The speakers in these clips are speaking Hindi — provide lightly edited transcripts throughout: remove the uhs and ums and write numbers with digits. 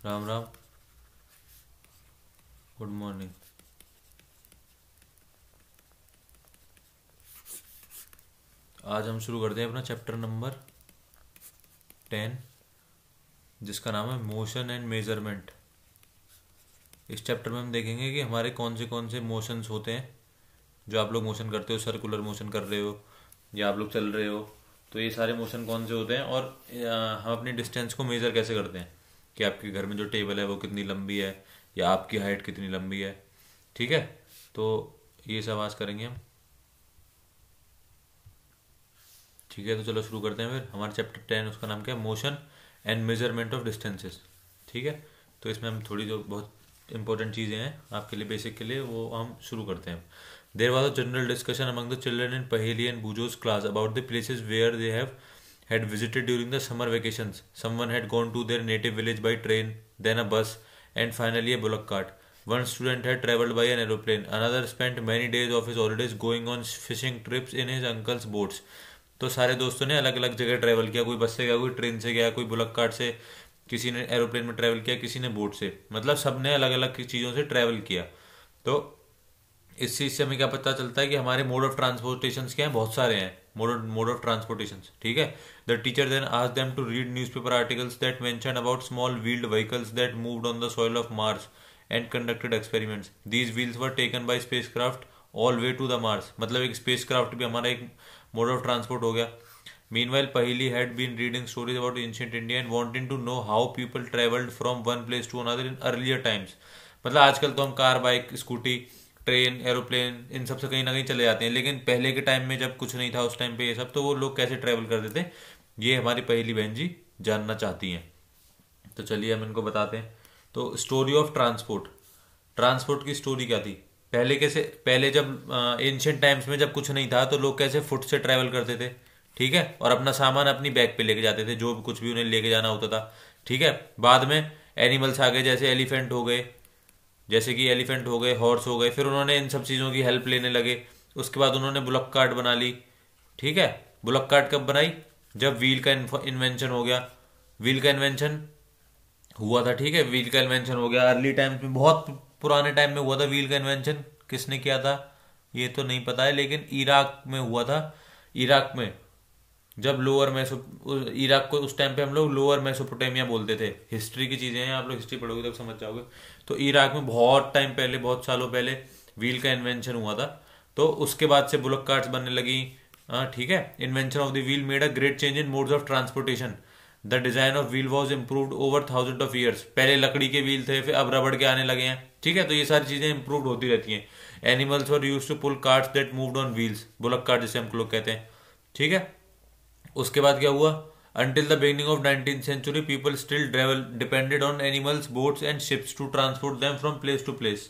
राम राम। Good morning. आज हम शुरू करते हैं अपना चैप्टर नंबर 10, जिसका नाम है मोशन एंड मेजरमेंट। इस चैप्टर में हम देखेंगे कि हमारे कौन से मोशंस होते हैं। जो आप लोग मोशन करते हो, सर्कुलर मोशन कर रहे हो या आप लोग चल रहे हो, तो ये सारे मोशन कौन से होते हैं और हम अपनी डिस्टेंस को मेज़र कैसे करते हैं कि आपके घर में जो टेबल है वो कितनी लंबी है या आपकी हाइट कितनी लंबी है। ठीक है, तो ये सब आज करेंगे हम। ठीक है, तो चलो शुरू करते हैं फिर। हमारा चैप्टर 10, उसका नाम क्या है? Motion and measurement of distances. ठीक है, तो इसमें हम थोड़ी जो बहुत इंपॉर्टेंट चीज़ें हैं आपके लिए, बेसिक के लिए, वो हम शुरू करते हैं। There was a general discussion among the children in Paheli and Boojho's class about the places where they have had visited during the summer vacations. Someone had gone to their native village by train, then a bus, and finally a bullock cart. One student had traveled by an aeroplane. Another spent many days of his holidays going on fishing trips in his uncle's boats. तो सारे दोस्तों ने अलग अलग जगह ट्रैवल किया। कोई बस से गया, कोई ट्रेन से गया, कोई बुलक कार्ट से, किसी ने एरोप्लेन में ट्रैवल किया, किसी ने बोट से। मतलब सब ने अलग अलग चीज़ों से ट्रैवल किया। तो इस चीज़ से हमें क्या पता चलता है कि हमारे मोड ऑफ ट्रांसपोर्टेशन क्या हैं? बहुत सारे हैं मोड ऑफ ट्रांसपोर्टेशन। ठीक है, the teacher then asked them to read newspaper articles that mention about small wheeled vehicles that moved on the soil of Mars and conducted experiments. These wheels were taken by spacecraft all way to the Mars. मतलब एक स्पेसक्राफ्ट भी हमारा एक मोड ऑफ ट्रांसपोर्ट हो गया। Meanwhile, Pahili had been reading stories about ancient India and wanting to know how people traveled from one place to another in earlier times. मतलब आजकल तो हम car, bike, scooty, train, aeroplane, इन सब से कहीं ना कहीं चले जाते हैं, लेकिन पहले के टाइम में जब कुछ नहीं था उस टाइम पे ये सब, तो वो लोग कैसे ट्रैवल करते थे, ये हमारी पहेली बहन जी जानना चाहती हैं। तो चलिए हम इनको बताते हैं। तो स्टोरी ऑफ ट्रांसपोर्ट। ट्रांसपोर्ट की स्टोरी क्या थी? पहले जब एंशियंट टाइम्स में जब कुछ नहीं था तो लोग कैसे फुट से ट्रैवल करते थे। ठीक है, और अपना सामान अपनी बैग पे लेके जाते थे, जो भी कुछ भी उन्हें लेके जाना होता था। ठीक है, बाद में एनिमल्स आ गए, जैसे कि एलिफेंट हो गए, हॉर्स हो गए, फिर उन्होंने इन सब चीज़ों की हेल्प लेने लगे। उसके बाद उन्होंने बुलक कार्ट बना ली। ठीक है, बुलक कार्ट कब बनाई? जब व्हील का इन्वेंशन हो गया। व्हील का इन्वेंशन हुआ था। ठीक है, व्हील का इन्वेंशन हो गया अर्ली टाइम्स में, बहुत पुराने टाइम में हुआ था व्हील का इन्वेंशन। किसने किया था ये तो नहीं पता है, लेकिन इराक में हुआ था। इराक में जब इराक को उस टाइम पे हम लोग लोअर मेसोपोटामिया बोलते थे। हिस्ट्री की चीज़ें हैं, आप लोग हिस्ट्री पढ़ोगे तब समझ जाओगे। तो इराक में बहुत टाइम पहले, बहुत सालों पहले व्हील का इन्वेंशन हुआ था। तो उसके बाद से बुलक कार्ट्स बनने लगी। ठीक है, invention of the wheel made a great change in modes of transportation. The design of wheel was improved over thousand of years. पहले लकड़ी के व्हील थे, फिर अब रबड़ के आने लगे हैं। ठीक है, तो ये सारी चीजें इंप्रूव होती रहती हैं। Animals were used to pull carts that moved on wheels, bullock cart जिसे हम लोग कहते हैं। ठीक है, उसके बाद क्या हुआ? Until the beginning of 19th century, people still depended on animals, boats and ships to transport them from place to place.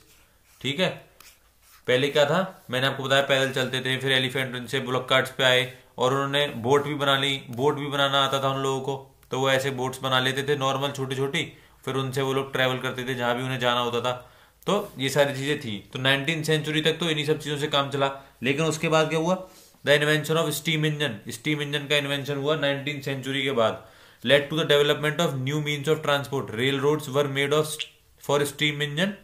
ठीक है, पहले क्या था? मैंने आपको बताया पैदल चलते थे, फिर एलिफेंट से बुलक कार्ट्स पे आए, और उन्होंने बोट भी बना ली। बोट भी बनाना आता था उन लोगों को, तो वो ऐसे बोट्स बना लेते थे नॉर्मल, छोटी छोटी। फिर उनसे वो लोग ट्रैवल करते थे जहाँ भी उन्हें जाना होता था। तो ये सारी चीज़ें थी। तो 19th सेंचुरी तक तो इन्हीं सब चीज़ों से काम चला। लेकिन उसके बाद क्या हुआ? The invention of steam engine. Steam engine का इन्वेंशन हुआ 19th सेंचुरी के बाद। Led to the development of new means of transport. Rail roads were made of for steam engine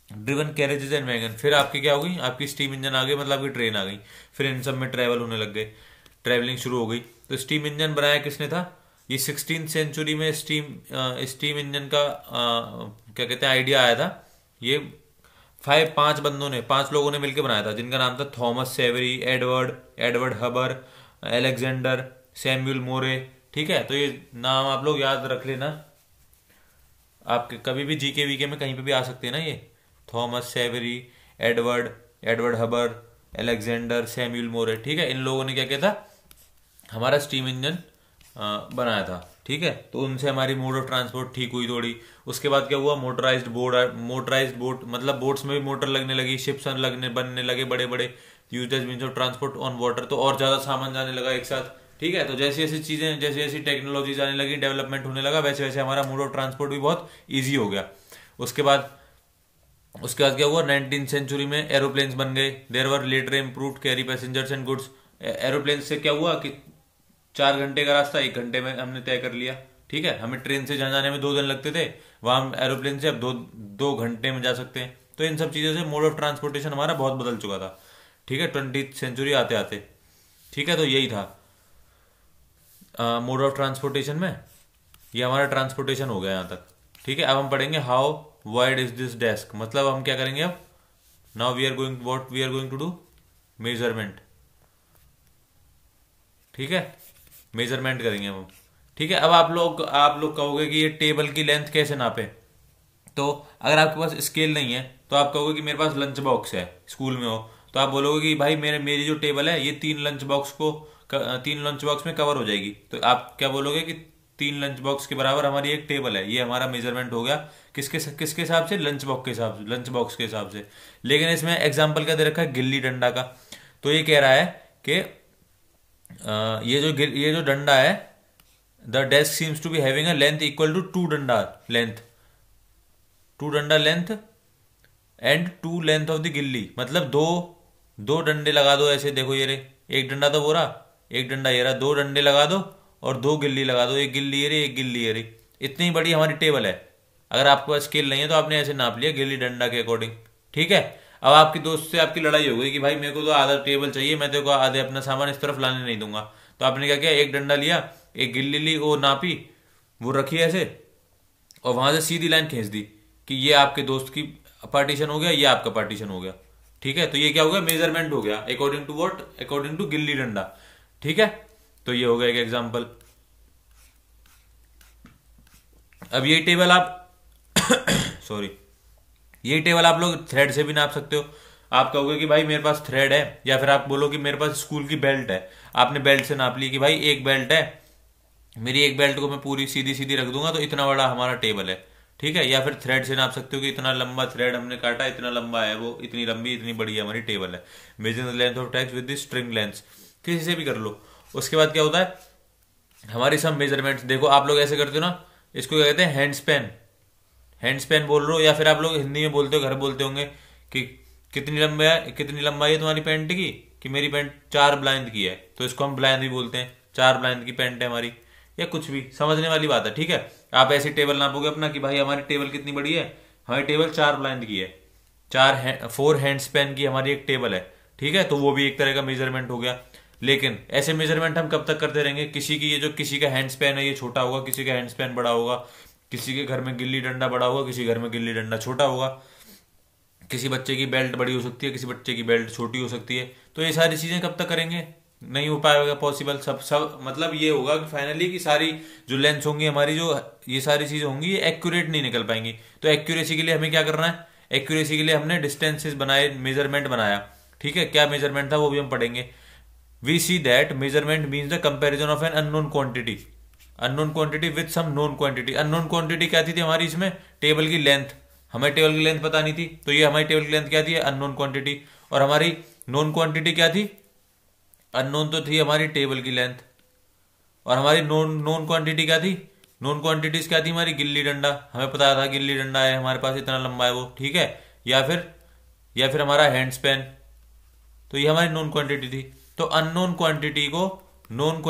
driven carriages and wagon. फिर आपकी क्या हो गई? आपकी स्टीम इंजन आ गई, मतलब आपकी ट्रेन आ गई। फिर इन सब में ट्रैवल होने लग गए, ट्रैवलिंग शुरू हो गई। तो स्टीम इंजन बनाया किसने था? ये 16th सेंचुरी में स्टीम इंजन का क्या कहते हैं, आइडिया आया था। ये पांच लोगों ने मिलकर बनाया था, जिनका नाम था थॉमस सेवरी, एडवर्ड हबर, एलेक्जेंडर, सैमुअल मोरे। ठीक है, तो ये नाम आप लोग याद रख लेना, आपके कभी भी जीके वीके में कहीं पे भी आ सकते हैं ना ये। थॉमस सेवरी, एडवर्ड हबर, एलेक्जेंडर, सैमुअल मोरे। ठीक है, इन लोगों ने क्या किया था? हमारा स्टीम इंजन बनाया था। ठीक है, तो उनसे हमारी मोड ऑफ ट्रांसपोर्ट ठीक हुई थोड़ी। उसके बाद क्या हुआ? मोटराइज्ड बोट, मतलब बोट्स में भी मोटर लगने लगी, शिप्स बनने लगे बड़े बड़े, used as means of transport on water. तो और ज्यादा सामान जाने लगा एक साथ। ठीक है, तो जैसी जैसी टेक्नोलॉजीज आने लगी, डेवलपमेंट होने लगा, वैसे वैसे हमारा मोड ऑफ ट्रांसपोर्ट भी बहुत ईजी हो गया। उसके बाद क्या हुआ? 19th सेंचुरी में एरोप्लेन्स बन गए। There were later improved carry passengers and goods. Aeroplane से क्या हुआ कि 4 घंटे का रास्ता 1 घंटे में हमने तय कर लिया। ठीक है, हमें ट्रेन से जहाँ जाने में 2 दिन लगते थे, वहाँ हम एरोप्लेन से अब 2 घंटे में जा सकते हैं। तो इन सब चीज़ों से मोड ऑफ ट्रांसपोर्टेशन हमारा बहुत बदल चुका था। ठीक है, 20th सेंचुरी आते आते। ठीक है, तो यही था मोड ऑफ ट्रांसपोर्टेशन में। ये हमारा ट्रांसपोर्टेशन हो गया यहाँ तक। ठीक है, अब हम पढ़ेंगे how wide is this desk. मतलब हम क्या करेंगे अब, now we are going what we are going to do, measurement. ठीक है, मेजरमेंट करेंगे हम। ठीक है, अब आप लोग कहोगे कि ये टेबल की लेंथ कैसे नापे। तो अगर आपके पास स्केल नहीं है तो आप कहोगे कि मेरे पास लंच बॉक्स है, स्कूल में हो तो आप बोलोगे कि भाई मेरी जो टेबल है ये 3 लंच बॉक्स में कवर हो जाएगी। तो आप क्या बोलोगे कि 3 लंच बॉक्स के बराबर हमारी एक टेबल है। ये हमारा मेजरमेंट हो गया किसके किसके हिसाब से, लंच बॉक्स के हिसाब से। लेकिन इसमें एग्जाम्पल क्या दे रखा है, गिल्ली डंडा का। तो ये कह रहा है कि ये जो डंडा है, the desk seems to be having a length equal to 2 danda length and 2 length of the gilli. मतलब दो दो डंडे लगा दो ऐसे, देखो ये रे, एक डंडा तो वो रहा, एक डंडा ये रहा, 2 डंडे लगा दो और 2 गिल्ली लगा दो, एक गिल्ली ये रे, एक गिल्ली ये रे। इतनी बड़ी हमारी टेबल है। अगर आपके पास स्केल नहीं है तो आपने ऐसे नाप लिया गिल्ली डंडा के अकॉर्डिंग। ठीक है, अब आपकी दोस्त से आपकी लड़ाई हो गई कि भाई मेरे को तो आधा टेबल चाहिए, मैं तेरे को आधे अपना सामान इस तरफ लाने नहीं दूंगा। तो आपने क्या किया, एक डंडा लिया, एक गिल्ली ली, वो नापी, वो रखी ऐसे, और वहां से सीधी लाइन खींच दी कि ये आपके दोस्त की पार्टीशन हो गया, ये आपका पार्टीशन हो गया। ठीक है, तो ये क्या हो गया, मेजरमेंट हो गया according to what, according to gilli danda. ठीक है, तो ये हो गया एक एग्जांपल। अब ये टेबल आप सॉरी, ये टेबल आप लोग थ्रेड से भी नाप सकते हो। आप कहोगे कि भाई मेरे पास थ्रेड है, या फिर आप बोलो कि मेरे पास स्कूल की बेल्ट है, आपने बेल्ट से नाप ली कि भाई एक बेल्ट है मेरी, एक बेल्ट को मैं पूरी सीधी सीधी रख दूंगा तो इतना बड़ा हमारा टेबल है। ठीक है, या फिर थ्रेड से नाप सकते हो कि इतना लंबा थ्रेड हमने काटा, इतना लंबा है वो, इतनी लंबी इतनी बड़ी हमारी टेबल है। Measuring the length of tax with the string length, किसी से भी कर लो। उसके बाद क्या होता है, हमारी सब मेजरमेंट्स देखो, आप लोग ऐसे करते हो ना, इसको क्या कहते हैं, हैंड स्पैन। हैंड स्पैन बोल रहे हो, या फिर आप लोग हिंदी में बोलते हो, घर बोलते होंगे कि कितनी लंबाई है तुम्हारी पैंट की, कि मेरी पैंट 4 ब्लाइंड की है, तो इसको हम ब्लाइंड भी बोलते हैं, 4 ब्लाइंड की पैंट है हमारी, या कुछ भी समझने वाली बात है। ठीक है, आप ऐसी टेबल नापोगे अपना कि भाई हमारी टेबल कितनी बड़ी है, हमारी टेबल 4 ब्लाइंड की है, 4 हैंड स्पैन की हमारी एक टेबल है। ठीक है, तो वो भी एक तरह का मेजरमेंट हो गया। लेकिन ऐसे मेजरमेंट हम कब तक करते रहेंगे, किसी का हैंड स्पैन है ये छोटा होगा, किसी का हैंड स्पैन बड़ा होगा, किसी के घर में गिल्ली डंडा बड़ा होगा, किसी घर में गिल्ली डंडा छोटा होगा, किसी बच्चे की बेल्ट बड़ी हो सकती है, किसी बच्चे की बेल्ट छोटी हो सकती है। तो ये सारी चीजें कब तक करेंगे, नहीं हो पाएगा पॉसिबल। सब मतलब ये होगा कि फाइनली की सारी जो लेंथ होंगी हमारी, जो ये सारी चीजें होंगी, ये एक्यूरेट नहीं निकल पाएंगी। तो एक्यूरेसी के लिए हमें क्या करना है, एक्यूरेसी के लिए हमने डिस्टेंसेस बनाए, मेजरमेंट बनाया। ठीक है, क्या मेजरमेंट था वो भी हम पढ़ेंगे। We see that measurement means the comparison of an unknown quantity with some known quantity. Unknown quantity क्या थी हमारी, इसमें टेबल की लेंथ, हमें टेबल की लेंथ पता नहीं थी, तो ये हमारी टेबल की लेंथ क्या थी, अननोन क्वांटिटी। और हमारी नोन क्वांटिटी क्या थी, अननोन तो थी हमारी टेबल की लेंथ। और हमारी नोन नोन क्वांटिटी क्या थी, नोन क्वांटिटीज क्या थी हमारी, गिल्ली डंडा, हमें पता था गिल्ली डंडा है हमारे पास, इतना लंबा है वो। ठीक है, या फिर हमारा हैंड स्पैन, तो ये हमारी नोन क्वांटिटी थी। तो अननोन क्वांटिटी को नोन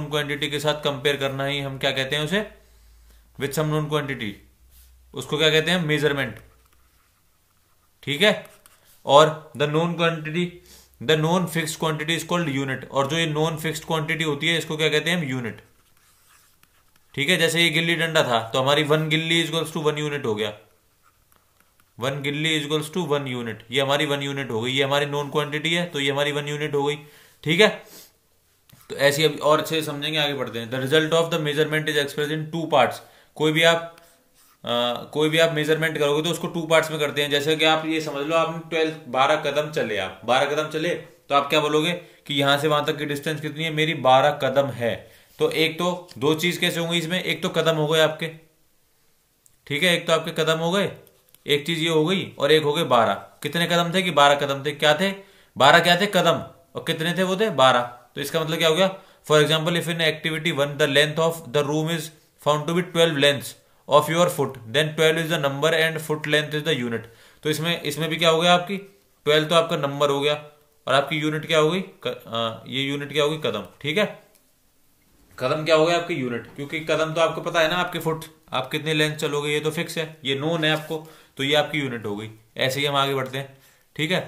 क्वांटिटी के साथ कंपेयर करना ही हम क्या कहते हैं उसे, विथ सम नोन क्वांटिटी, उसको क्या कहते हैं, मेजरमेंट। ठीक है, और the non fixed quantity is called unit. और जो ये नॉन फिक्स्ड क्वांटिटी होती है इसको क्या कहते हैं, यूनिट। ठीक है, जैसे ये गिल्ली डंडा था तो हमारी 1 गिल्ली इक्वल्स टू 1 यूनिट हो गया, 1 गिल्ली इक्वल्स टू 1 यूनिट, ये हमारी 1 यूनिट हो गई। ये हमारी नॉन क्वांटिटी है तो ये हमारी 1 यूनिट हो गई। ठीक है, तो ऐसी अभी और अच्छे समझेंगे, आगे बढ़ते हैं। The result of the measurement is express in 2 parts. कोई भी आप मेजरमेंट करोगे तो उसको 2 पार्ट्स में करते हैं। जैसे कि आप ये समझ लो, आपने 12 कदम चले, आप 12 कदम चले तो आप क्या बोलोगे कि यहां से वहां तक की डिस्टेंस कितनी है, मेरी 12 कदम है। तो एक तो 2 चीज कैसे होंगी इसमें, एक तो कदम हो गए आपके, ठीक है, एक तो आपके कदम हो गए, एक चीज ये हो गई, और एक हो गए 12। कितने कदम थे कि 12 कदम थे, क्या थे 12, क्या थे कदम, और कितने थे वो थे 12। तो इसका मतलब क्या हो गया, for example if in activity 1 the length of the room is found to be 12 length of your foot, then 12 is the number and foot length is the unit. तो इसमें भी क्या हो गया, आपकी 12 तो आपका नंबर हो गया, और आपकी यूनिट क्या हो गई, ये यूनिट क्या होगी, कदम। ठीक है, कदम क्या हो गया आपकी यूनिट, क्योंकि कदम तो आपको पता है ना आपके फुट, आप कितने लेंथ चलोगे ये तो फिक्स है, ये नोन है आपको, तो ये आपकी यूनिट हो गई। ऐसे ही हम आगे बढ़ते हैं, ठीक है।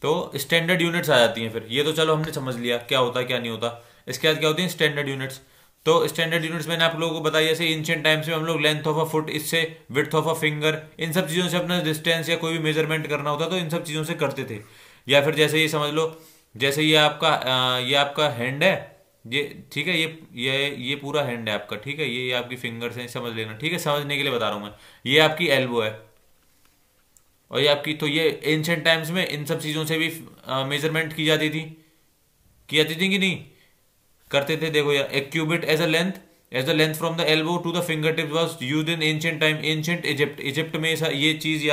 तो स्टैंडर्ड यूनिट्स आ जाती हैं फिर, ये तो चलो हमने समझ लिया क्या होता है क्या नहीं होता। इसके बाद क्या होती है स्टैंडर्ड यूनिट्स। तो स्टैंडर्ड यूनिट्स मैंने आप लोगों को बताया, जैसे एंशिएंट टाइम्स में हम लोग लेंथ ऑफ अ फुट, इससे विड्थ ऑफ अ फिंगर, इन सब चीज़ों से अपना डिस्टेंस या कोई भी मेजरमेंट करना होता तो इन सब चीज़ों से करते थे। या फिर जैसे ये समझ लो, जैसे ये आपका हैंड है, ये ठीक है, ये पूरा हैंड है आपका, ठीक है, ये आपकी फिंगर्स हैं, समझ लेना, ठीक है, समझने के लिए बता रहा हूँ मैं। ये आपकी एल्बो है और ये आपकी, तो ये एंशिएंट टाइम्स में इन सब चीज़ों से भी मेजरमेंट की जाती थी कि नहीं करते थे। देखो यार, एक cubit as the length from the elbow to the finger tips was used in ancient time, ancient Egypt में ये चीज़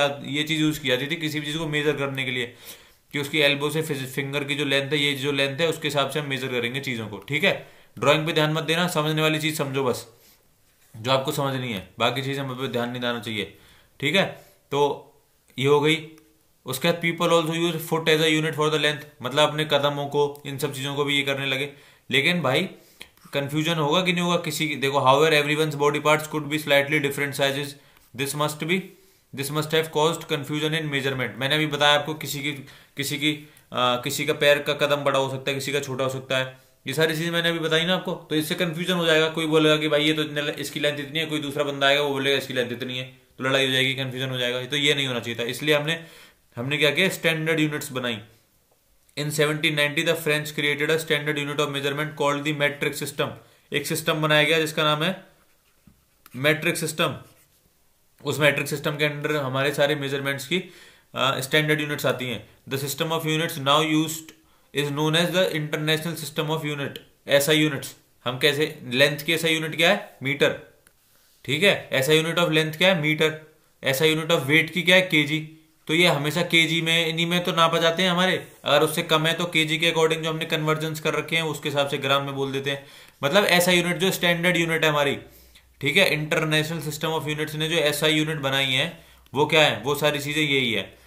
यूज की जाती थी किसी भी चीज़ को मेजर करने के लिए, कि उसकी एल्बो से फिंगर की जो लेंथ है, ये जो लेंथ है उसके हिसाब से हम मेजर करेंगे चीज़ों को, ठीक है। ड्राइंग पे ध्यान मत देना, समझने वाली चीज़ समझो बस, जो आपको समझनी है, बाकी चीज़ें हम पे ध्यान नहीं देना चाहिए, ठीक है। तो ये हो गई। उसके बाद people also use foot as a unit for the length, मतलब अपने कदमों को, इन सब चीज़ों को भी ये करने लगे। लेकिन भाई कंफ्यूजन होगा कि नहीं होगा किसी की, देखो however everyone's body parts could be slightly different sizes, this must have caused confusion in measurement. मैंने अभी बताया आपको, किसी का पैर का कदम बड़ा हो सकता है, किसी का छोटा हो सकता है, ये सारी चीजें मैंने अभी बताई ना आपको, तो इससे कंफ्यूजन हो जाएगा। कोई बोलेगा कि भाई ये तो इसकी लेंथ इतनी है, कोई दूसरा बंदा आएगा वो बोलेगा इसकी लेंथ इतनी है, तो लड़ाई हो जाएगी, कंफ्यूजन हो जाएगा, तो ये नहीं होना चाहिए था। इसलिए हमने क्या किया, स्टैंडर्ड यूनिट्स बनाई। In 1790 the French created a standard unit of measurement called the metric system. एक सिस्टम बनाया गया जिसका नाम है मेट्रिक सिस्टम। उस मेट्रिक सिस्टम के अंडर हमारे सारे मेजरमेंट्स की स्टैंडर्ड यूनिट्स आती हैं। The system of units now used is known as the international system of unit, SI units. हम कैसे, लेंथ की ऐसा यूनिट क्या है, मीटर, ठीक है, ऐसा यूनिट ऑफ लेंथ क्या है, मीटर, ऐसा यूनिट ऑफ वेट की क्या है, केजी। तो ये हमेशा केजी में, इन्हीं में तो नापा जाते हैं हमारे, अगर उससे कम है तो केजी के अकॉर्डिंग जो हमने कन्वर्जन्स कर रखे हैं उसके हिसाब से ग्राम में बोल देते हैं। मतलब ऐसा यूनिट जो स्टैंडर्ड यूनिट है हमारी, ठीक है। इंटरनेशनल सिस्टम ऑफ यूनिट्स ने जो ऐसा यूनिट बनाई है वो क्या है, वो सारी चीजें यही है।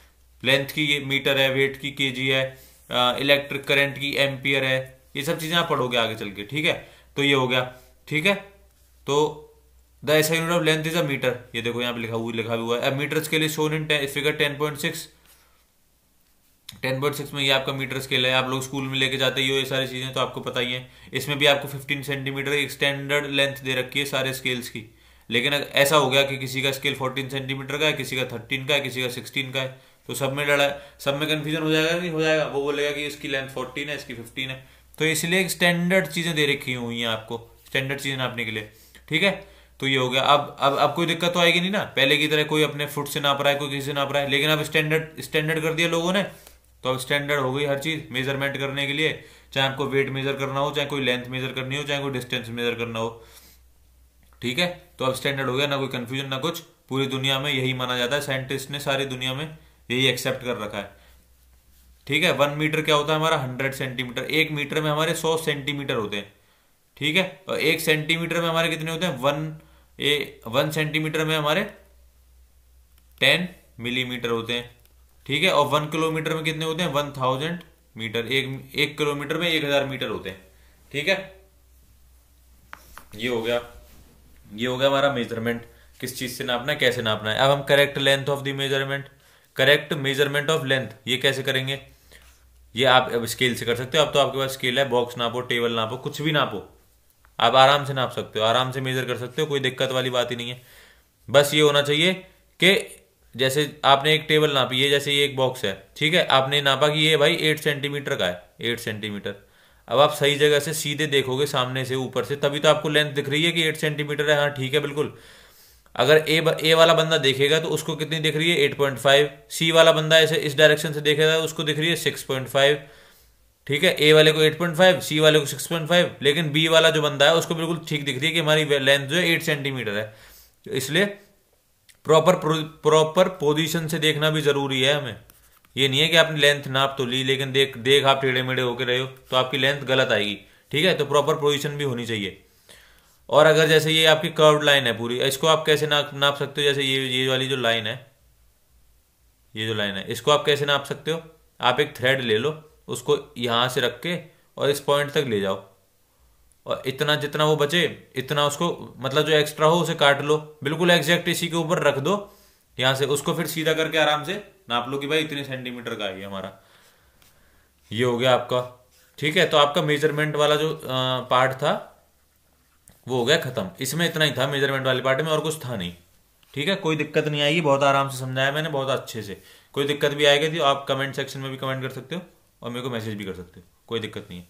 लेंथ की ये मीटर है, वेट की केजी है, इलेक्ट्रिक करंट की एम्पियर है, ये सब चीजें आप पढ़ोगे आगे चल के, ठीक है। तो ये हो गया, ठीक है। तो the SI unit of length is a metre, ये देखो यहाँ पे लिखा हुआ है। Metre scale is shown in figure 10.6 में ये आपका मीटर स्केल है। आप लोग स्कूल में लेके जाते ही हो ये सारी चीजें, तो आपको पता ही है। इसमें भी आपको 15 सेंटीमीटर एक स्टैंडर्ड लेंथ दे रखी है सारे स्केल्स की। लेकिन ऐसा हो गया कि किसी का स्केल 14 सेंटीमीटर का है, किसी का 13 का है, किसी का 16 का है, तो सब में लड़ा है, सब में कंफ्यूजन हो जाएगा, नहीं हो जाएगा। वो बोलेगा कि इसकी लेंथ 14 है, इसकी 15 है, तो इसलिए स्टैंडर्ड चीजें दे रखी हुई हैं आपको, स्टैंडर्ड चीजें नापने के लिए, ठीक है। तो ये हो गया। अब कोई दिक्कत तो आएगी नहीं ना, पहले की तरह कोई अपने फुट से नाप रहा है, कोई किसी से नाप रहा है, लेकिन अब स्टैंडर्ड कर दिया लोगों ने, तो अब स्टैंडर्ड हो गई हर चीज मेजरमेंट करने के लिए। चाहे आपको वेट मेजर करना हो, चाहे कोई लेंथ मेजर करनी हो, चाहे कोई डिस्टेंस मेजर करना हो, ठीक है। तो अब स्टैंडर्ड हो गया, ना कोई कंफ्यूजन ना कुछ, पूरी दुनिया में यही माना जाता है, साइंटिस्ट ने सारी दुनिया में यही एक्सेप्ट कर रखा है, ठीक है। 1 मीटर क्या होता है हमारा, 100 सेंटीमीटर। 1 मीटर में हमारे 100 सेंटीमीटर होते हैं, ठीक है। और 1 सेंटीमीटर में हमारे कितने होते हैं, 1 सेंटीमीटर में हमारे 10 मिलीमीटर होते हैं, ठीक है। और 1 किलोमीटर में कितने होते हैं, 1000 मीटर। एक किलोमीटर में 1000 मीटर होते हैं, ठीक है। ये हो गया हमारा मेजरमेंट, किस चीज से नापना है, कैसे नापना है। अब हम correct length of the measurement, correct measurement of length, ये कैसे करेंगे, ये आप अब स्केल से कर सकते हो। अब तो आपके पास स्केल है, बॉक्स नापो, टेबल नापो, कुछ भी नापो, आप आराम से नाप सकते हो, आराम से मेजर कर सकते हो, कोई दिक्कत वाली बात ही नहीं है। बस ये होना चाहिए कि जैसे आपने एक टेबल नापी है, जैसे ये एक बॉक्स है, ठीक है, आपने नापा कि ये भाई 8 सेंटीमीटर का है, 8 सेंटीमीटर। अब आप सही जगह से सीधे देखोगे, सामने से ऊपर से, तभी तो आपको लेंथ दिख रही है कि 8 सेंटीमीटर है, हाँ ठीक है बिल्कुल। अगर ए वाला बंदा देखेगा तो उसको कितनी दिख रही है, 8.5। सी वाला बंदा ऐसे इस डायरेक्शन से देखेगा तो उसको दिख रही है 6.5, ठीक है। ए वाले को 8.5, सी वाले को 6.5, लेकिन बी वाला जो बंदा है उसको बिल्कुल ठीक दिख रही है कि हमारी लेंथ जो है 8 सेंटीमीटर है। तो इसलिए प्रॉपर पोजीशन से देखना भी जरूरी है हमें। ये नहीं है कि आपने लेंथ नाप तो ली, लेकिन देख आप टेढ़े मेढ़े होकर रहे हो तो आपकी लेंथ गलत आएगी, ठीक है। तो प्रॉपर पोजीशन भी होनी चाहिए। और अगर जैसे ये आपकी कर्व्ड लाइन है पूरी, इसको आप कैसे नाप सकते हो, जैसे ये वाली जो लाइन है, ये जो लाइन है, इसको आप कैसे नाप सकते हो, आप एक थ्रेड ले लो, उसको यहां से रख के और इस पॉइंट तक ले जाओ, और इतना जितना वो बचे इतना उसको मतलब जो एक्स्ट्रा हो उसे काट लो, बिल्कुल एग्जैक्ट इसी के ऊपर रख दो। यहाँ से उसको फिर सीधा करके आराम से नाप लो कि भाई इतने सेंटीमीटर का है ये हमारा। ये हो गया आपका। ठीक है, तो आपका मेजरमेंट वाला जो पार्ट था वो हो गया खत्म। इसमें इतना ही था मेजरमेंट वाले पार्ट में, और कुछ था नहीं। ठीक है, कोई दिक्कत नहीं आएगी, बहुत आराम से समझाया मैंने, बहुत अच्छे से। कोई दिक्कत भी आएगी तो आप कमेंट सेक्शन में भी कमेंट कर सकते हो और मेरे को मैसेज भी कर सकते हो, कोई दिक्कत नहीं है।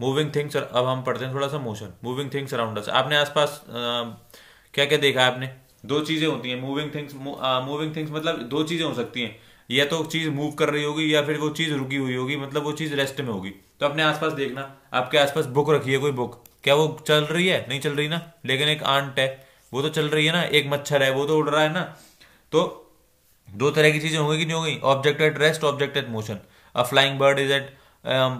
मूविंग थिंग्स, अब हम पढ़ते हैं थोड़ा सा motion. Moving things around us, आपने आसपास क्या क्या देखा है आपने? दो चीजें होती हैं मूविंग थिंग्स। मूविंग थिंग्स मतलब दो चीजें हो सकती हैं, या तो चीज मूव कर रही होगी या फिर वो चीज रुकी हुई होगी, मतलब वो चीज रेस्ट में होगी। तो अपने आसपास देखना, आपके आसपास बुक रखी है कोई बुक, क्या वो चल रही है? नहीं चल रही ना। लेकिन एक आंट है वो तो चल रही है ना, एक मच्छर है वो तो उड़ रहा है ना। तो दो तरह की चीजें होंगी कि नहीं होंगी? Object at rest, object at motion. A flying bird is at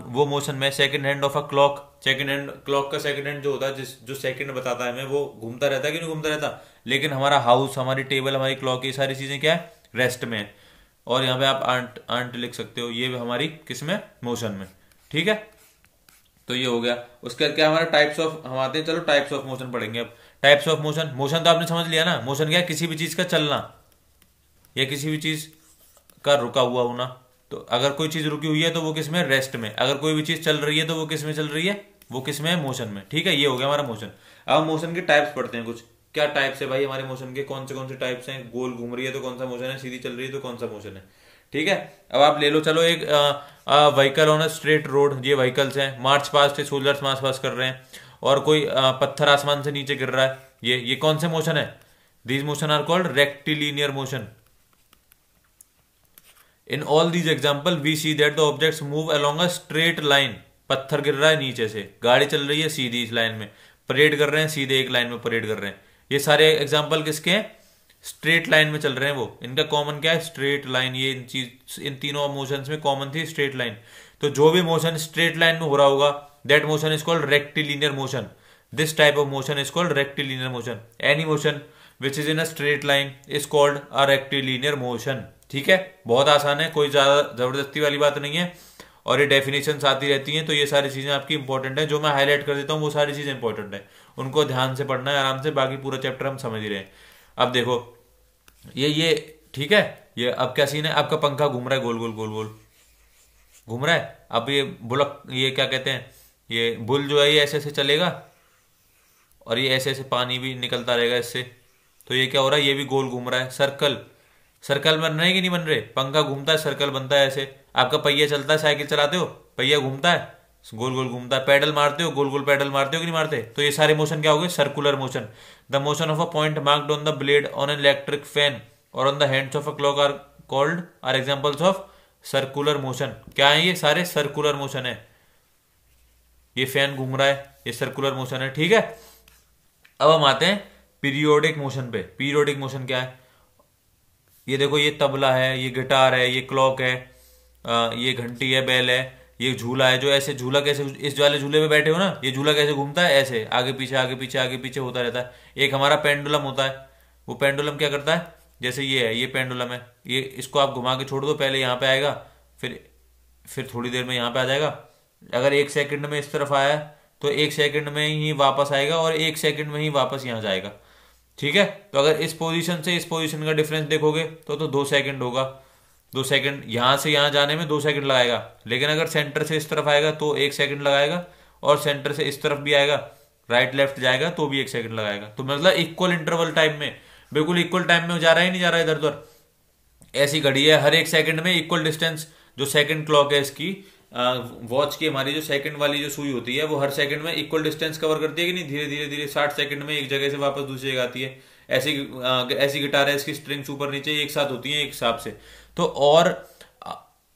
वो मोशन में। Second hand of a clock, second hand clock का सेकंड हैंड जो होता है, जो सेकंड बताता है हमें, वो घूमता रहता है कि नहीं घूमता रहता। लेकिन हमारा हाउस, हमारी टेबल, हमारी क्लॉक, ये सारी चीजें क्या है? रेस्ट में है। और यहाँ पे आप आंट आंट लिख सकते हो, ये हमारी किस में? मोशन में। ठीक है, तो ये हो गया। उसके बाद क्या हमारा टाइप्स ऑफ, हम आते हैं, चलो टाइप्स ऑफ मोशन पढ़ेंगे अब। टाइप्स ऑफ मोशन, मोशन तो आपने समझ लिया ना। मोशन क्या है? किसी भी चीज का चलना या किसी भी चीज का रुका हुआ होना। तो अगर कोई चीज रुकी हुई है तो वो किस में? रेस्ट में। अगर कोई भी चीज चल रही है तो वो किस में चल रही है? वो किस में है? मोशन में। ठीक है, ये हो गया हमारा मोशन। अब हम मोशन के टाइप्स पढ़ते हैं कुछ। क्या टाइप्स है भाई हमारे मोशन के? कौन से टाइप्स हैं? गोल घूम रही है तो कौन सा मोशन है? सीधी चल रही है तो कौन सा मोशन है? ठीक है, अब आप ले लो, चलो एक vehicle on a straight road, ये व्हीकल्स हैं, मार्च पास्ट है, सोल्जर्स मार्च पास्ट कर रहे हैं, और कोई पत्थर आसमान से नीचे गिर रहा है, ये कौन से मोशन है? These motion are called rectilinear motion. In all these example we see that the objects move along a straight line. पत्थर गिर रहा है नीचे से, गाड़ी चल रही है सीधी इस लाइन में, परेड कर रहे हैं सीधे एक लाइन में परेड कर रहे हैं। ये सारे एग्जाम्पल किसके हैं? स्ट्रेट लाइन में चल रहे हैं वो। इनका कॉमन क्या है? Straight line. ये इन तीनों मोशंस में कॉमन थी स्ट्रेट लाइन। तो जो भी मोशन स्ट्रेट लाइन में हो रहा होगा, that motion is called rectilinear motion. This type of motion is called rectilinear motion. Any motion which is in a straight line is called a rectilinear motion. ठीक है, बहुत आसान है, कोई ज्यादा जबरदस्ती वाली बात नहीं है, और ये डेफिनेशन आती रहती हैं। तो ये सारी चीजें आपकी इंपॉर्टेंट है, जो मैं हाईलाइट कर देता हूँ वो सारी चीजें इंपॉर्टेंट है, उनको ध्यान से पढ़ना है आराम से। बाकी पूरा चैप्टर हम समझ ही रहे हैं। अब देखो ये ठीक है, ये अब क्या सीन है? आपका पंखा घूम रहा है, गोल गोल गोल गोल घूम रहा है। अब ये बुलक, ये क्या कहते हैं, ये बुल जो है ये ऐसे ऐसे चलेगा, और ये ऐसे ऐसे पानी भी निकलता रहेगा इससे। तो ये क्या हो रहा है? ये भी गोल घूम रहा है, सर्कल। सर्कल बन रहे हैं कि नहीं बन रहे? पंखा घूमता है, सर्कल बनता है ऐसे। आपका पहिया चलता है, साइकिल चलाते हो, पहिया घूमता है, गोल गोल घूमता है। पैडल मारते हो, गोल गोल पैडल मारते हो कि नहीं मारते? तो ये सारे मोशन क्या हो गए? Circular motion. The motion of a point marked on the blade on an electric fan or on the hands of a clock are called are examples of circular motion. क्या है? ये सारे सर्कुलर मोशन है। ये फैन घूम रहा है, ये सर्कुलर मोशन है। ठीक है, अब हम आते हैं पीरियोडिक मोशन पे। पीरियोडिक मोशन क्या है? ये देखो, ये तबला है, ये गिटार है, ये क्लॉक है, ये घंटी है, बेल है, ये झूला है। जो ऐसे झूला कैसे, इस वाले झूले में बैठे हो ना, ये झूला कैसे घूमता है? ऐसे आगे पीछे आगे पीछे आगे पीछे होता रहता है। एक हमारा पेंडुलम होता है, वो पेंडुलम क्या करता है? जैसे ये है, ये पेंडुलम है, ये इसको आप घुमा के छोड़ दो, पहले यहाँ पे आएगा, फिर थोड़ी देर में यहाँ पे आ जाएगा। अगर 1 सेकंड में इस तरफ आया तो 1 सेकंड में ही वापस आएगा, और 1 सेकंड में ही वापस यहाँ जाएगा। ठीक है, तो अगर इस पोजीशन से इस पोजीशन का डिफरेंस देखोगे तो 2 सेकंड होगा। 2 सेकंड यहां से यहां जाने में 2 सेकंड लगाएगा। लेकिन अगर सेंटर से इस तरफ आएगा तो 1 सेकंड लगाएगा, और सेंटर से इस तरफ भी आएगा, राइट लेफ्ट जाएगा तो भी 1 सेकंड लगाएगा। तो मतलब इक्वल इंटरवल टाइम में, बिल्कुल इक्वल टाइम में जा रहा है, नहीं जा रहा है इधर उधर। ऐसी घड़ी है, हर 1 सेकंड में इक्वल डिस्टेंस। जो सेकंड क्लॉक है इसकी, वॉच की हमारी जो सेकंड वाली जो सुई होती है, वो हर सेकंड में इक्वल डिस्टेंस कवर करती है कि नहीं? धीरे धीरे धीरे 60 सेकंड में एक जगह से वापस दूसरी जगह आती है। ऐसी गिटार है, इसकी स्ट्रिंग्स ऊपर नीचे एक साथ होती हैं एक हिसाब से। तो और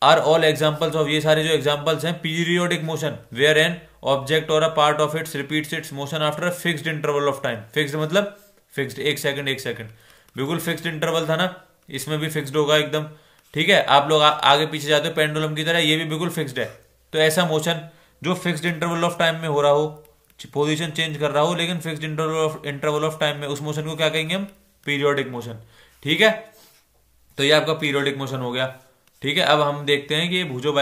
आर ऑल एग्जांपल्स ऑफ, ये सारे जो एग्जांपल्स हैं periodic motion, where an object or a part of its repeats its motion after a fixed interval of time. Fixed मतलब फिक्स्ड, 1 सेकंड 1 सेकंड, बिल्कुल फिक्स्ड इंटरवल था ना, इसमें भी फिक्स्ड होगा एकदम। ठीक है, आप लोग आगे पीछे जाते हो पेंडुलम की तरह, ये भी बिल्कुल फिक्स्ड है। तो ऐसा मोशन जो फिक्स्ड इंटरवल ऑफ टाइम में हो रहा हो, पोजीशन चेंज कर रहा हो लेकिन फिक्स्ड इंटरवल ऑफ टाइम में, उस मोशन को क्या कहेंगे हम? Periodic motion. ठीक है, तो ये आपका पीरियोडिक मोशन हो गया। ठीक है, अब हम देखते हैं कि बूझो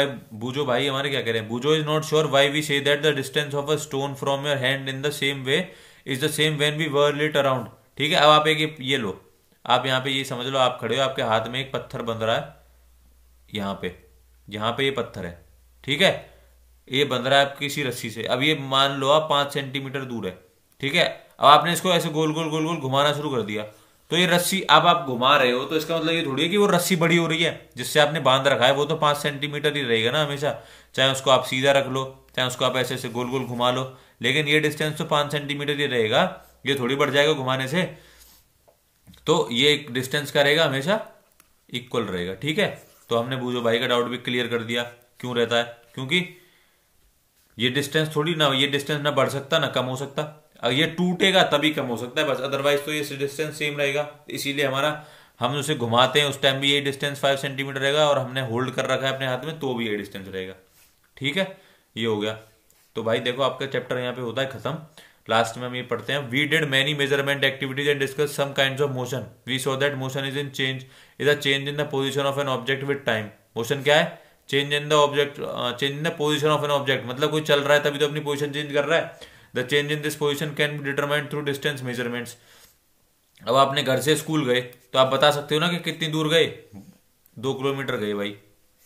भाई हमारे क्या कह रहे हैं। Boojho is not sure why we say that the distance of a stone from your hand in the same way is the same when we whirl it around. ठीक है, अब आप एक ये लो, आप यहाँ पे ये समझ लो, आप खड़े हो, आपके हाथ में एक पत्थर बंध रहा है, यहाँ पे ये पत्थर है, ठीक है, ये बंध रहा है आप किसी रस्सी से। अब ये मान लो आप 5 सेंटीमीटर दूर है, ठीक है। अब आपने इसको ऐसे गोल गोल गोल गोल घुमाना शुरू कर दिया, तो ये रस्सी अब आप घुमा रहे हो, तो इसका मतलब ये थोड़ी है कि वो रस्सी बड़ी हो रही है जिससे आपने बांध रखा है, वो तो 5 सेंटीमीटर ही रहेगा ना हमेशा, चाहे उसको आप सीधा रख लो, चाहे उसको आप ऐसे ऐसे गोल गोल घुमा लो, लेकिन ये डिस्टेंस तो 5 सेंटीमीटर ही रहेगा, ये थोड़ी बढ़ जाएगा घुमाने से। तो ये डिस्टेंस का रहेगा हमेशा इक्वल रहेगा, ठीक है। तो हमने बूझो भाई का डाउट भी क्लियर कर दिया, क्यों रहता है, क्योंकि ये डिस्टेंस थोड़ी ना, ये डिस्टेंस ना बढ़ सकता ना कम हो सकता, अगर ये टूटेगा तभी कम हो सकता है बस, अदरवाइज तो ये डिस्टेंस सेम रहेगा। इसीलिए हमारा, हम उसे घुमाते हैं उस टाइम भी ये डिस्टेंस 5 सेंटीमीटर रहेगा, और हमने होल्ड कर रखा है अपने हाथ में तो भी ये डिस्टेंस रहेगा, ठीक है। ये हो गया। तो भाई देखो आपका चैप्टर यहाँ पे होता है खत्म। लास्ट में हम ये पढ़ते हैं, we did many measurement activities and discuss some kinds of motion, we saw that motion is a change in the position of an object with time. Motion क्या है, change in the object, change in the position of an object, मतलब कोई चल रहा है तभी तो अपनी पोजीशन चेंज कर रहा है। The change in this position can be determined through distance measurements. अब आपने घर से स्कूल गए तो आप बता सकते हो ना कि कितनी दूर गए, 2 किलोमीटर गए भाई।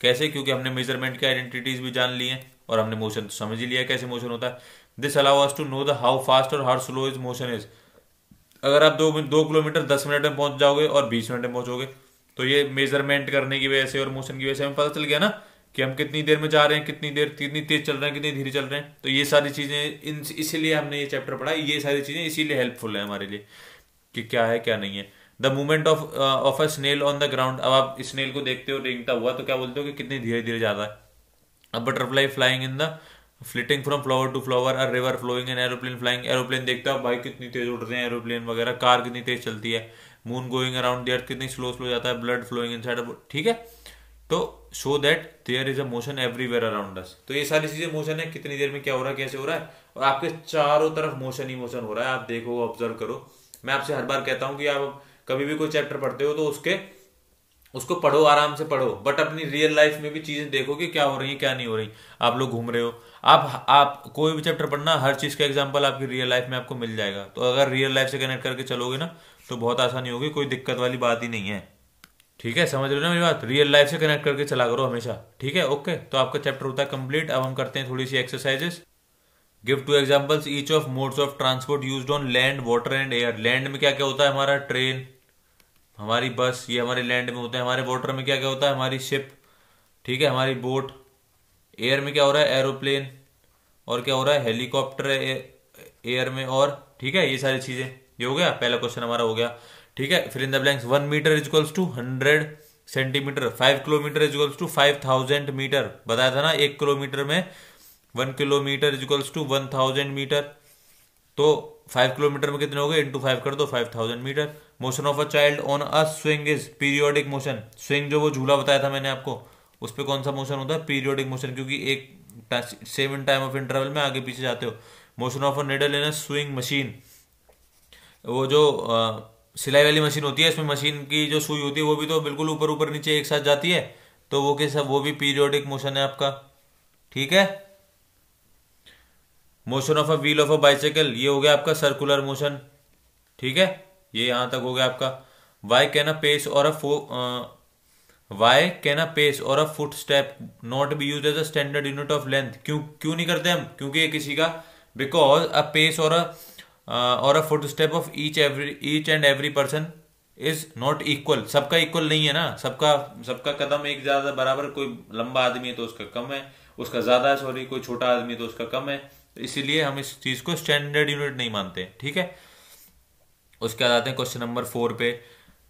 कैसे, क्योंकि हमने मेजरमेंट की आइडेंटिटीज भी जान ली हैं और हमने मोशन तो समझ ही लिया कैसे मोशन होता है। This allow us to know the how fast or how slow is motion is. अगर आप 2 किलोमीटर 10 मिनट में पहुंच जाओगे और 20 मिनट में पहुंचोगे, तो ये मेजरमेंट करने की वजह से और मोशन की वजह से हमें पता चल गया ना कि हम कितनी देर में जा रहे हैं, कितनी तेज चल रहे हैं, कितनी धीरे चल रहे हैं। तो ये सारी चीजें इसीलिए हमने ये चैप्टर पढ़ा, ये सारी चीजें इसीलिए हेल्पफुल है हमारे लिए कि क्या है क्या नहीं है। The movement of a snail on the ground. अब आप स्नेल को देखते हो रेंगता हुआ तो क्या बोलते हो कि कितनी धीरे धीरे जा रहा है। A butterfly flying in the flitting from flower to flower, a river flowing, an aeroplane flying. Aeroplane देखता है भाई कितनी तेज उड़ रहे हैं एरोप्लेन वगैरह, कार कितनी तेज चलती है। Moon going around the earth, कितनी स्लो स्लो जाता है। ब्लड फ्लोइंग इनसाइड, ठीक है। तो show that there is a motion everywhere around us. तो ये सारी चीजें मोशन है, कितनी देर में क्या हो रहा है, कैसे हो रहा है, और आपके चारों तरफ मोशन ही मोशन हो रहा है। आप देखो, ऑब्जर्व करो। मैं आपसे हर बार कहता हूं कि आप कभी भी कोई चैप्टर पढ़ते हो तो उसको पढ़ो, आराम से पढ़ो, बट अपनी रियल लाइफ में भी चीजें देखो कि क्या हो रही है क्या नहीं हो रही। आप लोग घूम रहे हो, आप कोई भी चैप्टर पढ़ना, हर चीज का एग्जांपल आपकी रियल लाइफ में आपको मिल जाएगा। तो अगर रियल लाइफ से कनेक्ट करके चलोगे ना तो बहुत आसानी होगी, कोई दिक्कत वाली बात ही नहीं है। ठीक है, समझ रहे हो ना मेरी बात, रियल लाइफ से कनेक्ट करके चला करो हमेशा, ठीक है। ओके, तो आपका चैप्टर होता है कंप्लीट। अब हम करते हैं थोड़ी सी exercises. Give 2 examples each of modes of transport used on land, water and air. Land में क्या क्या होता है, हमारा ट्रेन, हमारी बस, ये हमारे लैंड में होते हैं। हमारे वाटर में क्या क्या होता है, हमारी शिप, ठीक है, हमारी बोट। एयर में क्या हो रहा है, एरोप्लेन, और क्या हो रहा है, हेलीकॉप्टर एयर में, और ठीक है, ये सारी चीजें। ये हो गया, पहला क्वेश्चन हमारा हो गया, ठीक है। फिर in the blanks, 1 metre is equals to 100 centimetre, 5 kilometre is equals to 5000 metre. बताया था ना, 1 किलोमीटर में 1 kilometre is equals to 1000 metre. तो 5 किलोमीटर में कितने हो गए, इंटू 5 कर दो, 5000 metre. Motion of a child on a swing is periodic motion. Swing जो वो झूला बताया था मैंने आपको, उस पर कौन सा मोशन होता है, पीरियोडिक मोशन, क्योंकि एक सेम टाइम ऑफ इंटरवल में आगे पीछे जाते हो। Motion of a needle in a swing machine, वो जो सिलाई वाली मशीन होती है, इसमें मशीन की जो सुई होती है वो भी तो बिल्कुल ऊपर ऊपर नीचे एक साथ जाती है, तो वो कैसा, वो भी पीरियोडिक मोशन है आपका, ठीक है। Motion of a wheel of a bicycle, ये हो गया आपका सर्कुलर मोशन, ठीक है। ये यहां तक हो गया आपका। Y can a pace or a footstep not be use as a standard unit of length. क्यों क्यों नहीं करते हम, क्योंकि ये किसी का, because a pace or a foot step of each and every person is not equal. सबका इक्वल नहीं है ना, सबका कदम एक ज्यादा बराबर, कोई लंबा आदमी है तो उसका कम है, उसका ज्यादा है, सॉरी, कोई छोटा आदमी है तो उसका कम है। तो इसीलिए हम इस चीज को स्टैंडर्ड यूनिट नहीं मानते, ठीक है। उसके बाद आते हैं क्वेश्चन नंबर 4 पे।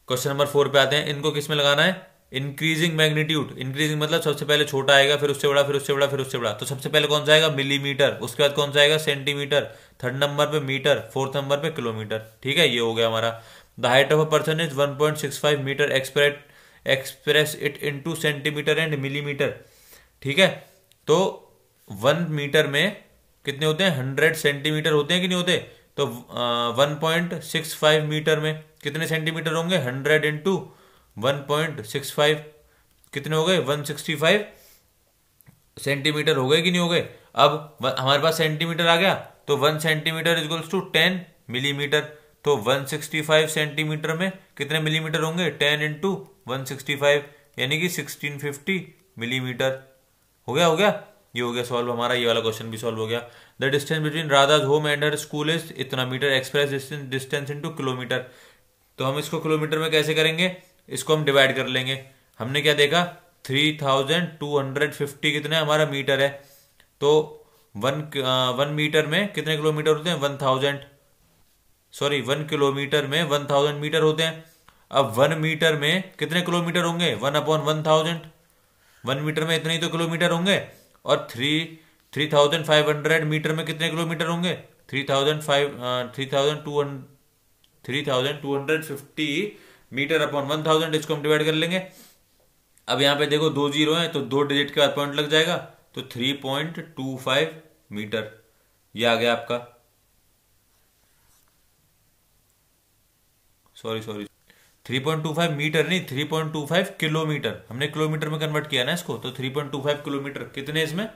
क्वेश्चन नंबर 4 पे आते हैं, इनको किस में लगाना है, इंक्रीजिंग मैग्नीट्यूड। इंक्रीजिंग मतलब सबसे पहले छोटा आएगा, फिर उससे बड़ा, फिर उससे बड़ा, फिर उससे बड़ा। तो सबसे पहले कौन सा आएगा, मिलीमीटर। उसके बाद कौन सा आएगा, सेंटीमीटर। थर्ड नंबर पे मीटर, फोर्थ नंबर पे किलोमीटर, ठीक है। ये हो गया हमारा। The height of a person is 1.65 metre, express it into centimetre and millimetre, ठीक है। तो 1 मीटर में कितने होते हैं, 100 सेंटीमीटर होते हैं कि नहीं होते। तो 1.65 मीटर में कितने सेंटीमीटर होंगे, 100 इंटू 1.65, कितने हो गए 165 सेंटीमीटर हो गए कि नहीं हो गए। अब हमारे पास सेंटीमीटर आ गया, तो 1 सेंटीमीटर इक्वल्स टू 10 मिलीमीटर। तो 165 सेंटीमीटर में कितने मिलीमीटर होंगे, 10 इंटू 165 यानी कि 1650 मिलीमीटर। हो गया ये हो गया सॉल्व हमारा, ये वाला क्वेश्चन भी सॉल्व हो गया। The distance between Radha's home and her school is इतना metre, express distance into kilometre. तो हम इसको किलोमीटर में कैसे करेंगे, इसको हम डिवाइड कर लेंगे। हमने क्या देखा 3250 कितने हमारा मीटर है, तो 1 मीटर में कितने किलोमीटर होते हैं 1 किलोमीटर में 1000 मीटर होते हैं। अब 1 मीटर में कितने किलोमीटर होंगे 1/1000। 1 मीटर में इतने ही तो किलोमीटर होंगे। और 3500 मीटर में कितने किलोमीटर होंगे 3250 मीटर अपॉन 1000, इसको हम डिवाइड कर लेंगे। अब यहाँ पे देखो 2 जीरो हैं, तो 2 डिजिट के बाद पॉइंट लग जाएगा, तो 3.25 मीटर ये आ गया आपका। सॉरी 3.25 मीटर नहीं, 3.25 किलोमीटर। हमने किलोमीटर में कन्वर्ट किया ना इसको, तो 3.25 किलोमीटर कितने इसमें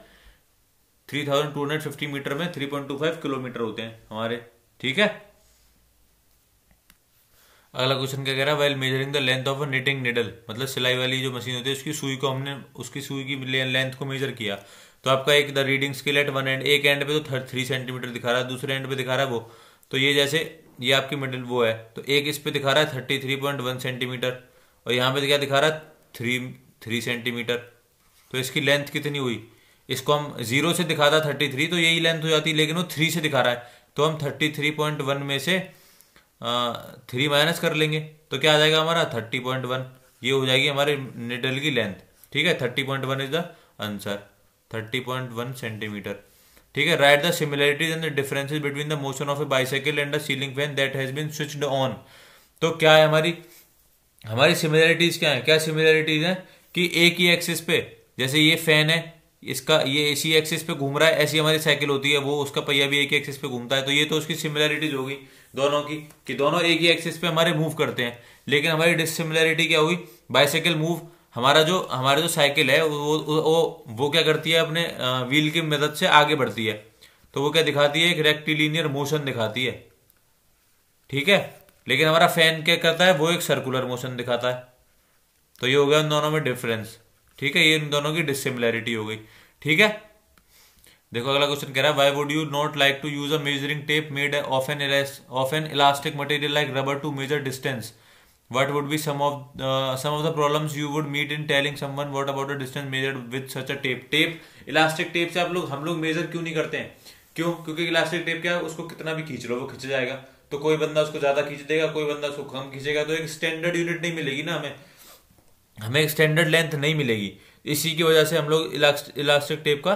3250 मीटर में 3.25 किलोमीटर होते हैं हमारे। ठीक है, अगला क्वेश्चन क्या कह रहा है, well measuring the length of a knitting needle, मतलब सिलाई वाली जो मशीन होती है उसकी सुई को हमने उसकी सुई की लेंथ को मेजर किया। तो आपका एक the reading scale eight one and, एक एंड पे तो 3 सेंटीमीटर दिखा रहा है, दूसरे एंड पे दिखा रहा है वो, तो ये जैसे ये आपकी मिडिल वो है, तो एक इस पे दिखा रहा है 33.1 सेंटीमीटर और यहाँ पे क्या दिखा रहा है 3 सेंटीमीटर। तो इसकी लेंथ कितनी हुई, इसको हम 0 से दिखाता 33 तो यही लेंथ हो जाती, लेकिन वो 3 से दिखा रहा है, तो हम 33.1 में से 3 माइनस कर लेंगे, तो क्या आ जाएगा हमारा 30.1। ये हो जाएगी हमारे निडल की लेंथ। ठीक है, 30.1 इज द आंसर, 30.1 सेंटीमीटर। ठीक है, write the similarities and the differences between the motion of a bicycle and the ceiling fan that has been switched on. तो क्या है हमारी सिमिलरिटीज क्या है, क्या सिमिलरिटीज है कि एक ही एक्सिस पे, जैसे ये फैन है इसका ये इसी एक्सिस पे घूम रहा है, ऐसी हमारी साइकिल होती है, वो उसका पहिया भी एक ही एक्सिस पे घूमता है, तो ये तो उसकी सिमिलरिटीज होगी दोनों की, कि दोनों एक ही एक्सिस पे हमारे मूव करते हैं। लेकिन हमारी डिसिमिलरिटी क्या हुई, बाइसाइकिल मूव हमारा जो साइकिल है वो क्या करती है, अपने व्हील की मदद से आगे बढ़ती है, तो वो क्या दिखाती है, एक रेक्टिलिनियर मोशन दिखाती है। ठीक है, लेकिन हमारा फैन क्या करता है, वो एक सर्कुलर मोशन दिखाता है। तो ये हो गया उन दोनों में डिफरेंस। ठीक है, ये इन दोनों की डिसिमिलरिटी हो गई। ठीक है, देखो अगला क्वेश्चन कह रहा है, why would you not like to use a measuring tape made of an elastic material like rubber to measure distance, what would be some of the problems you would meet in telling someone what about the distance measured with such a tape। Elastic tape से हम लोग मेजर क्यों नहीं करते हैं, क्यों, क्योंकि इलास्टिक टेप क्या है, उसको कितना भी खींच लो वो खींच जाएगा, तो कोई बंदा उसको ज्यादा खींच देगा, कोई बंदा उसको कम खींचेगा, तो एक स्टैंडर्ड यूनिट नहीं मिलेगी ना हमें एक स्टैंडर्ड लेंथ नहीं मिलेगी। इसी की वजह से हम लोग इलास्टिक टेप का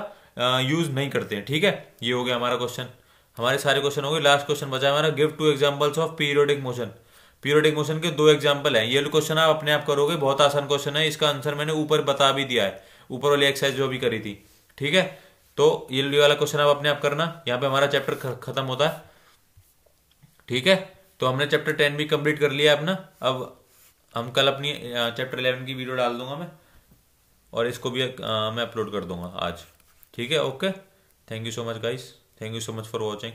यूज नहीं करते हैं। ठीक है, ये हो गया हमारा क्वेश्चन, हमारे सारे क्वेश्चन हो गए। लास्ट क्वेश्चन बचा हमारा, give 2 examples of periodic motion. Periodic motion के 2 एग्जांपल हैं। ये क्वेश्चन आप अपने आप करोगे, बहुत आसान क्वेश्चन है, इसका आंसर मैंने ऊपर बता भी दिया है, ऊपर वाली एक्सरसाइज जो भी करी थी। ठीक है, तो ये वाला क्वेश्चन आप अपने आप करना, यहाँ पे हमारा चैप्टर खत्म होता है। ठीक है, तो हमने चैप्टर 10 भी कंप्लीट कर लिया अपना। अब हम कल अपनी चैप्टर 11 की वीडियो डाल दूंगा मैं, और इसको भी मैं अपलोड कर दूंगा आज। ठीक है, okay, thank you so much guys, thank you so much for watching.